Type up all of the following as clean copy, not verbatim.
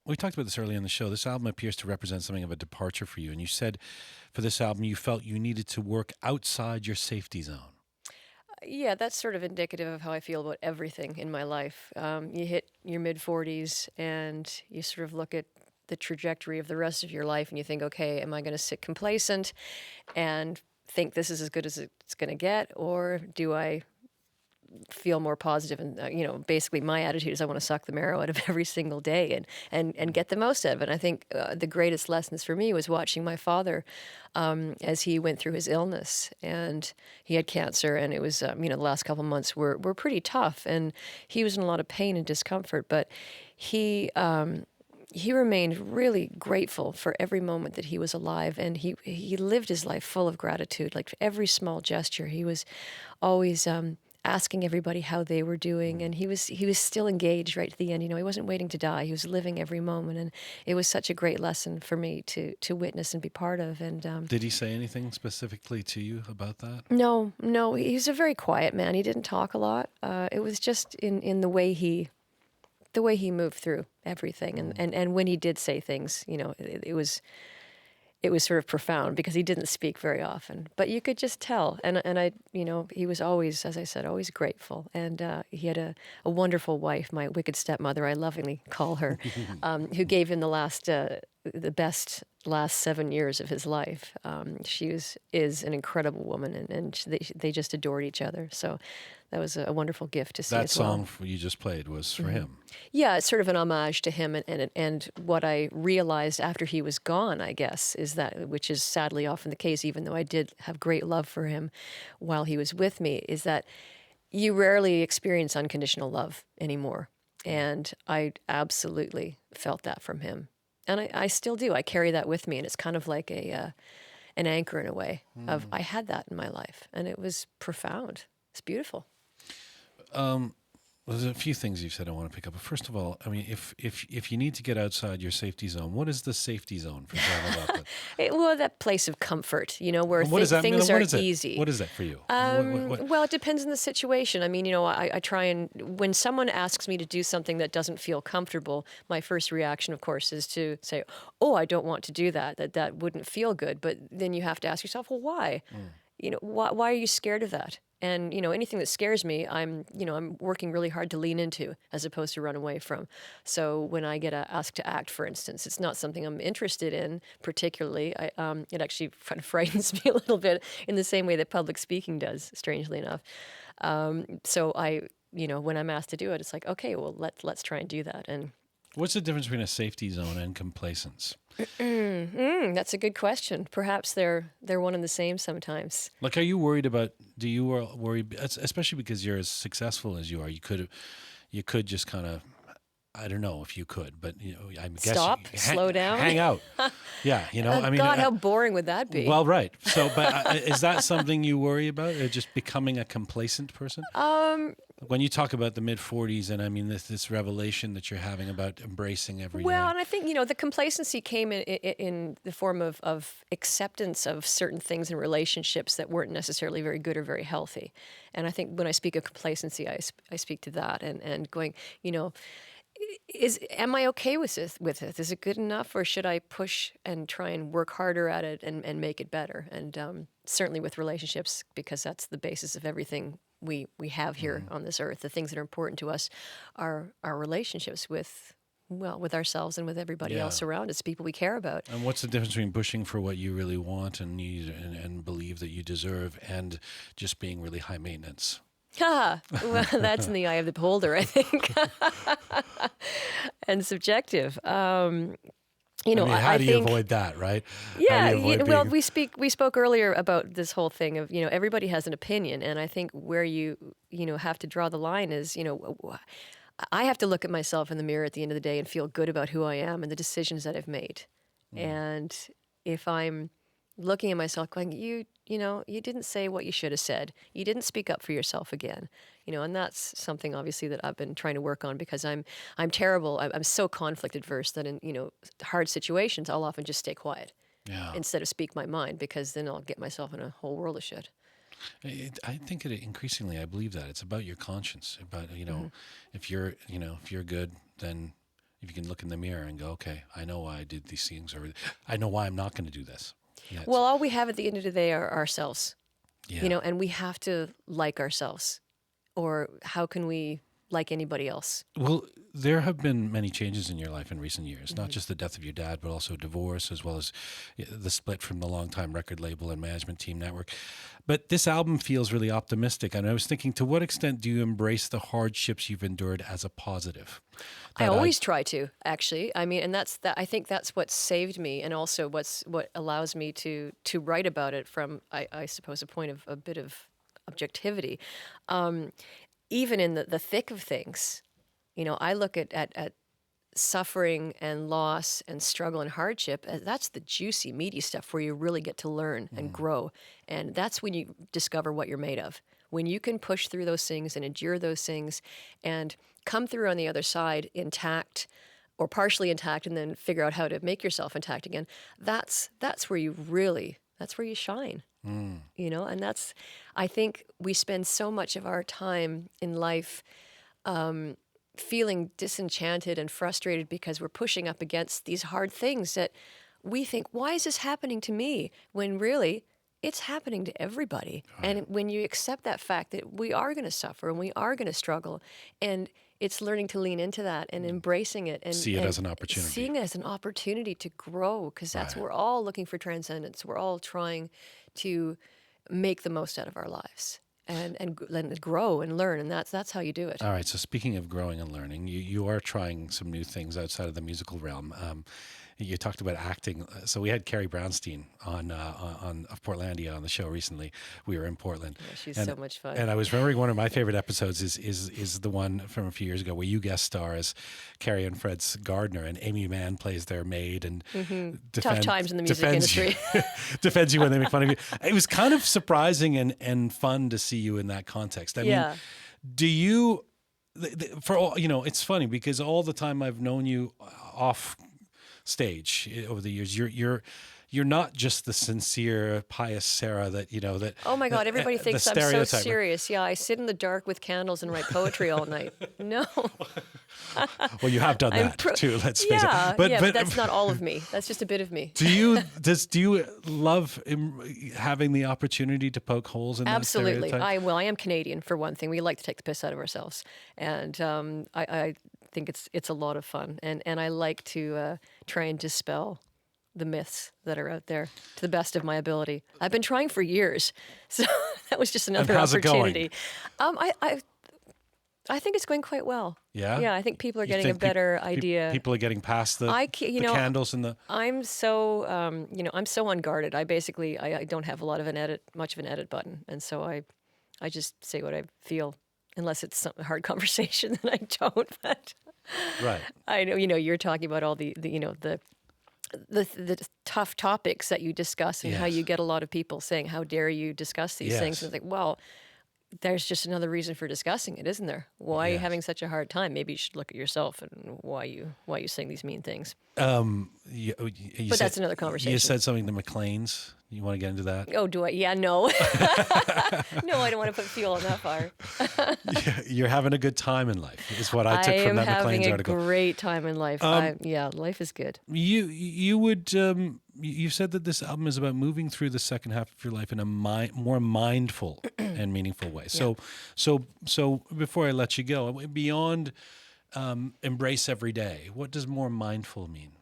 we talked about this earlier in the show. This album appears to represent something of a departure for you. And you said for this album, you felt you needed to work outside your safety zone. Yeah, that's sort of indicative of how I feel about everything in my life. You hit your mid 40s and you sort of look at the trajectory of the rest of your life and you think, okay, am I going to sit complacent and think this is as good as it's going to get? Or do I feel more positive? And, basically my attitude is I want to suck the marrow out of every single day and get the most out of it. And I think the greatest lessons for me was watching my father as he went through his illness, and he had cancer, and it was, the last couple of months were pretty tough, and he was in a lot of pain and discomfort, but he remained really grateful for every moment that he was alive, and he lived his life full of gratitude. Like every small gesture, he was always asking everybody how they were doing, and he was still engaged right to the end. He wasn't waiting to die. He was living every moment, and it was such a great lesson for me to witness and be part of. And Did he say anything specifically to you about that? no, he's a very quiet man. He didn't talk a lot. It was just in the way he moved through everything, and when he did say things, it was sort of profound because he didn't speak very often, but you could just tell. And I, he was always, as I said, always grateful. And he had a wonderful wife, my wicked stepmother, I lovingly call her, who gave him the best last 7 years of his life. She is an incredible woman, and they just adored each other. So that was a wonderful gift to see That as well. song you just played was for him. Yeah, it's sort of an homage to him, and what I realized after he was gone, I guess, is that, which is sadly often the case, even though I did have great love for him while he was with me, is that you rarely experience unconditional love anymore. And I absolutely felt that from him. And I still do. I carry that with me, and it's kind of like an anchor in a way of I had that in my life, and it was profound. It's beautiful. There's a few things you've said I want to pick up. But first of all, I mean, if you need to get outside your safety zone, what is the safety zone for John Lopez? Well, that place of comfort, where What does that mean? things What are is it? easy. What is that for you? Well, it depends on the situation. I mean, I try and, when someone asks me to do something that doesn't feel comfortable, my first reaction, of course, is to say, oh, I don't want to do that. That wouldn't feel good. But then you have to ask yourself, well, why? Why are you scared of that? And, anything that scares me, I'm working really hard to lean into as opposed to run away from. So when I get asked to act, for instance, it's not something I'm interested in particularly. It actually kind of frightens me a little bit in the same way that public speaking does, strangely enough. So when I'm asked to do it, it's like, okay, well, let's try and do that. And What's the difference between a safety zone and complacence? that's a good question. Perhaps they're one and the same sometimes. Like, are you worried about? Do you worry, especially because you're as successful as you are? You could just kind of, I don't know if you could, but I guess Stop, slow down, hang out. Yeah, I mean, God, how boring would that be? well, right. So, but is that something you worry about? Just becoming a complacent person? When you talk about the mid-40s, and I mean this revelation that you're having about embracing every day. Well, and I think, the complacency came in the form of acceptance of certain things in relationships that weren't necessarily very good or very healthy. And I think when I speak of complacency, I speak to that and going, am I okay with it? Is it good enough, or should I push and try and work harder at it and make it better? And certainly with relationships, because that's the basis of everything we have here on this earth. The things that are important to us are our relationships with ourselves and with everybody else around us, people we care about. And what's the difference between pushing for what you really want and need and believe that you deserve, and just being really high maintenance? Well, that's in the eye of the beholder, I think, and subjective. How do you think, avoid that, right? Yeah, How do you avoid being... we spoke earlier about this whole thing of, everybody has an opinion, and I think where you have to draw the line is, I have to look at myself in the mirror at the end of the day and feel good about who I am and the decisions that I've made. And if I'm looking at myself going, you didn't say what you should have said. You didn't speak up for yourself again. And that's something obviously that I've been trying to work on, because I'm terrible. I'm so conflict adverse that in, hard situations, I'll often just stay quiet instead of speak my mind, because then I'll get myself in a whole world of shit. I think increasingly, I believe that it's about your conscience. About if you're good, then if you can look in the mirror and go, okay, I know why I did these things, or I know why I'm not going to do this. Yeah, Well, all we have at the end of the day are ourselves, yeah. and we have to like ourselves, or how can we like anybody else? Well, there have been many changes in your life in recent years, not just the death of your dad, but also divorce, as well as the split from the longtime record label and management team network. But this album feels really optimistic. And I was thinking, to what extent do you embrace the hardships you've endured as a positive? I always try to, actually. I mean, and I think that's what saved me, and also what allows me to write about it from, I suppose, a point of a bit of objectivity. Even in the thick of things, I look at suffering and loss and struggle and hardship. That's the juicy, meaty stuff where you really get to learn and grow. And that's when you discover what you're made of. When you can push through those things and endure those things and come through on the other side intact or partially intact, and then figure out how to make yourself intact again, that's where you shine. And I think we spend so much of our time in life feeling disenchanted and frustrated because we're pushing up against these hard things that we think, why is this happening to me? When really, it's happening to everybody. Right. And when you accept that fact that we are going to suffer and we are going to struggle, and it's learning to lean into that and embracing it and see it as an opportunity. Seeing it as an opportunity to grow, because that's right. We're all looking for transcendence. We're all trying to make the most out of our lives and grow and learn, and that's how you do it. All right. So speaking of growing and learning, you are trying some new things outside of the musical realm. You talked about acting. So we had Carrie Brownstein on of Portlandia on the show recently. We were in Portland. Yeah, she's so much fun. And I was remembering one of my favorite episodes is the one from a few years ago where you guest star as Carrie and Fred's gardener, and Amy Mann plays their maid and tough times in the music industry. Defends you when they make fun of you. It was kind of surprising and fun to see you in that context. I mean, do you? For all it's funny because all the time I've known you off stage over the years, you're not just the sincere, pious Sarah that that. Oh my God! Everybody thinks I'm so serious. Yeah, I sit in the dark with candles and write poetry all night. No. Well, you have done that too. Let's face it. But that's not all of me. That's just a bit of me. Do you love having the opportunity to poke holes in Absolutely. that stereotype? I am Canadian for one thing. We like to take the piss out of ourselves, and I think it's a lot of fun, and I like to try and dispel the myths that are out there to the best of my ability. I've been trying for years, so that was just another opportunity. I think it's going quite well. Yeah? Yeah, I think people are getting a better idea. People are getting past the candles and the... I'm so, I'm so unguarded. I don't have much of an edit button. And so I just say what I feel, unless it's some hard conversation that I don't. But right. I know, you're talking about all the tough topics that you discuss and how you get a lot of people saying, how dare you discuss these things? And it's like, well, there's just another reason for discussing it, isn't there? Why are you having such a hard time? Maybe you should look at yourself and why you saying these mean things. But that's another conversation. You said something to McLean's. You want to get into that? Oh, do I? Yeah, no. No, I don't want to put fuel on that fire. You're having a good time in life, is what I took from that McLean's article. I am having a great time in life. Life is good. You would... you said that this album is about moving through the second half of your life in a more mindful and meaningful way. So before I let you go, beyond embrace every day, what does more mindful mean?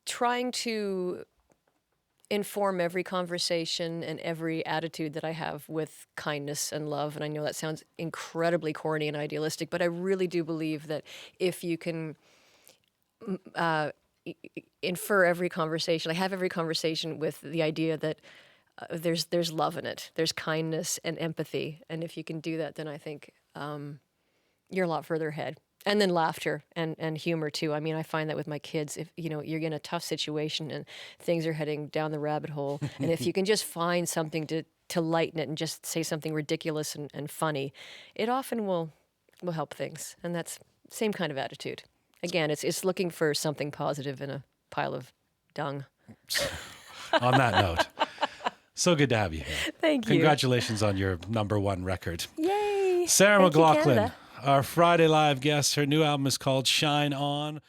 Trying to inform every conversation and every attitude that I have with kindness and love. And I know that sounds incredibly corny and idealistic, but I really do believe that if you can infer every conversation, I have every conversation with the idea that there's love in it, there's kindness and empathy, and if you can do that, then I think you're a lot further ahead. And then laughter and humor too. I mean, I find that with my kids, if you're in a tough situation and things are heading down the rabbit hole, and if you can just find something to lighten it and just say something ridiculous and funny, it often will help things. And that's the same kind of attitude. Again, it's looking for something positive in a pile of dung. On that note, so good to have you here. Thank you. Congratulations on your #1 record. Yay! Sarah McLachlan our Friday Live guest. Her new album is called Shine On.